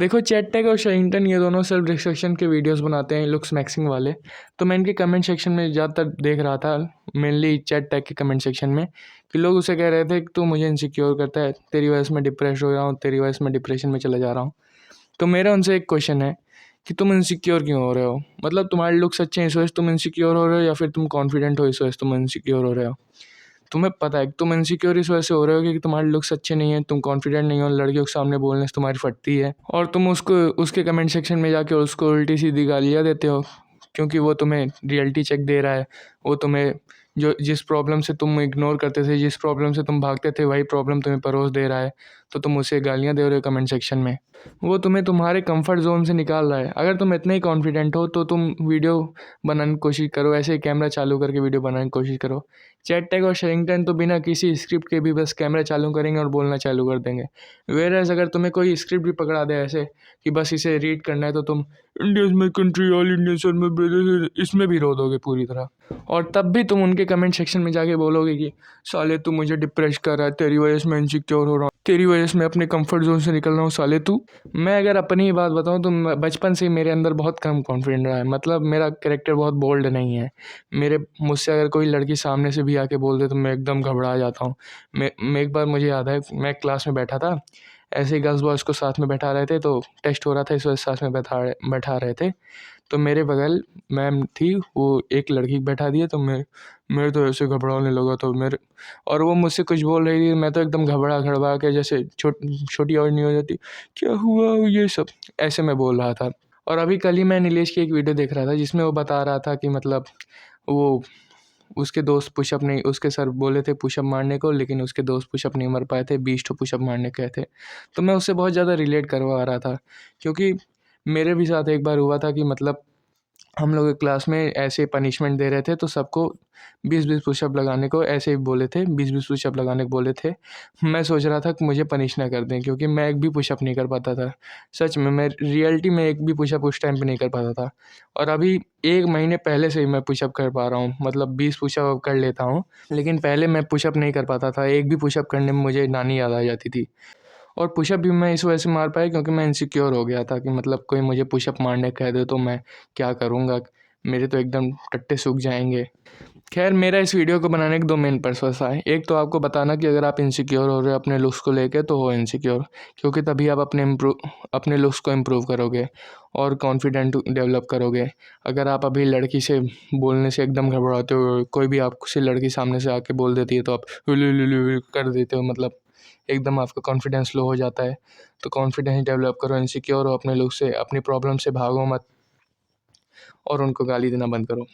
देखो, chat tag और Sherrington ये दोनों सेल्फ डिस्ट्रक्शन के वीडियोस बनाते हैं, लुक्स मैक्सिंग वाले। तो मैं इनके कमेंट सेक्शन में ज़्यादातर देख रहा था, मेनली चैट टैग के कमेंट सेक्शन में, कि लोग उसे कह रहे थे कि तू मुझे इनसिक्योर करता है, तेरी वजह से मैं डिप्रेस हो रहा हूँ, तेरी वजह से मैं डिप्रेशन में चला जा रहा हूँ। तो मेरा उनसे एक क्वेश्चन है कि तुम इनसिक्योर क्यों हो रहे हो? मतलब तुम्हारे लुक्स अच्छे हैं इस वजह से तुम इनसिक्योर हो रहे हो, या फिर तुम कॉन्फिडेंट हो इस वजह से तुम इनसिक्योर हो रहे हो? तुम्हें पता है कि तुम इनसिक्योर इस वजह से हो रहे हो कि तुम्हारे लुक्स अच्छे नहीं हैं, तुम कॉन्फिडेंट नहीं हो, लड़कियों के सामने बोलने से तुम्हारी फटती है, और तुम उसको उसके कमेंट सेक्शन में जाके उसको उल्टी सीधी गालियाँ देते हो, क्योंकि वो तुम्हें रियलिटी चेक दे रहा है। वो तुम्हें जो जिस प्रॉब्लम से तुम इग्नोर करते थे, जिस प्रॉब्लम से तुम भागते थे, वही प्रॉब्लम तुम्हें परोस दे रहा है, तो तुम उसे गालियाँ दे रहे हो कमेंट सेक्शन में। वो तुम्हें तुम्हारे कंफर्ट जोन से निकाल रहा है। अगर तुम इतने ही कॉन्फिडेंट हो तो तुम वीडियो बनाने की कोशिश करो, ऐसे ही कैमरा चालू करके वीडियो बनाने की कोशिश करो। चैट टैग और शेरिंगटन तो बिना किसी स्क्रिप्ट के भी बस कैमरा चालू करेंगे और बोलना चालू कर देंगे। वेयरएज़ अगर तुम्हें कोई स्क्रिप्ट भी पकड़ा दे ऐसे कि बस इसे रीड करना है, तो तुम इंडिया में country all Indians are my brother इसमें भी रो दोगे पूरी तरह। और तब भी तुम उनके कमेंट सेक्शन में जाके बोलोगे कि साले तू मुझे डिप्रेस कर रहा है, तेरी वजह से मैं इनसिक्योर हो रहा हूँ, तेरी वजह से मैं अपने कंफर्ट जोन से निकल रहा हूँ साले तू। मैं अगर अपनी ही बात बताऊँ तो बचपन से ही मेरे अंदर बहुत कम कॉन्फिडेंट रहा है। मतलब मेरा कैरेक्टर बहुत बोल्ड नहीं है। मुझसे अगर कोई लड़की सामने से भी आके बोल दे तो मैं एकदम घबरा जाता हूँ। मैं एक बार मुझे याद है, मैं क्लास में बैठा था, ऐसे ही गर्ल्स बॉयज़ को साथ में बैठा रहे थे, तो टेस्ट हो रहा था इस वजह से साथ में बैठा रहे थे। तो मेरे बगल मैम थी, वो एक लड़की को बैठा दिए, तो मेरे तो ऐसे घबराने लगा, तो मेरे और वो मुझसे कुछ बोल रही थी, मैं तो एकदम घबरा के जैसे छोटी आवाज़ नहीं हो जाती, क्या हुआ ये सब, ऐसे मैं बोल रहा था। और अभी कल ही मैं नीलेश की एक वीडियो देख रहा था जिसमें वो बता रहा था कि मतलब वो उसके दोस्त पुशअप नहीं, उसके सर बोले थे पुशअप मारने को, लेकिन उसके दोस्त पुशअप नहीं मार पाए थे, 20 ठो पुशअप मारने कहे थे। तो मैं उससे बहुत ज़्यादा रिलेट करवा रहा था, क्योंकि मेरे भी साथ एक बार हुआ था कि मतलब हम लोग एक क्लास में ऐसे पनिशमेंट दे रहे थे, तो सबको 20-20 पुशअप लगाने को ऐसे ही बोले थे, 20-20 पुशअप लगाने को बोले थे। मैं सोच रहा था कि मुझे पनिश ना कर दें, क्योंकि मैं एक भी पुशअप नहीं कर पाता था। सच में मैं रियलिटी में एक भी पुशअप उस टाइम पे नहीं कर पाता था। और अभी 1 महीने पहले से ही मैं पुशअप कर पा रहा हूँ, मतलब 20 पुशअप अब कर लेता हूँ। लेकिन पहले मैं पुशअप नहीं कर पाता था, एक भी पुशअप करने में मुझे नानी याद आ जाती थी। और पुशअप भी मैं इस वजह से मार पाया क्योंकि मैं इनसिक्योर हो गया था कि मतलब कोई मुझे पुशअप मारने कह दे तो मैं क्या करूँगा? मेरे तो एकदम टट्टे सूख जाएँगे। ख़ैर, मेरा इस वीडियो को बनाने के 2 मेन पर्पस आए। एक तो आपको बताना कि अगर आप इनसिक्योर हो रहे हो अपने लुक्स को लेके, तो हो इनसिक्योर, क्योंकि तभी आप अपने लुक्स को इम्प्रूव करोगे और कॉन्फिडेंट डेवलप करोगे। अगर आप अभी लड़की से बोलने से एकदम घबराते हो, कोई भी आपसे लड़की सामने से आके बोल देती है तो आप कर देते हो, मतलब एकदम आपका कॉन्फिडेंस लो हो जाता है। तो कॉन्फिडेंस डेवलप करो, इनसिक्योर हो अपने लुक से, अपनी प्रॉब्लम से भागो मत और उनको गाली देना बंद करो।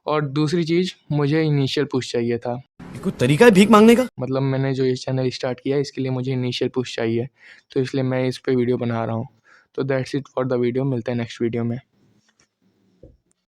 और दूसरी चीज़, मुझे इनिशियल पुश चाहिए था। ये कोई तरीका है भीख मांगने का? मतलब मैंने जो ये चैनल स्टार्ट किया है इसके लिए मुझे इनिशियल पुश चाहिए, तो इसलिए मैं इस पे वीडियो बना रहा हूँ। तो that's it for the video. मिलते हैं नेक्स्ट वीडियो में।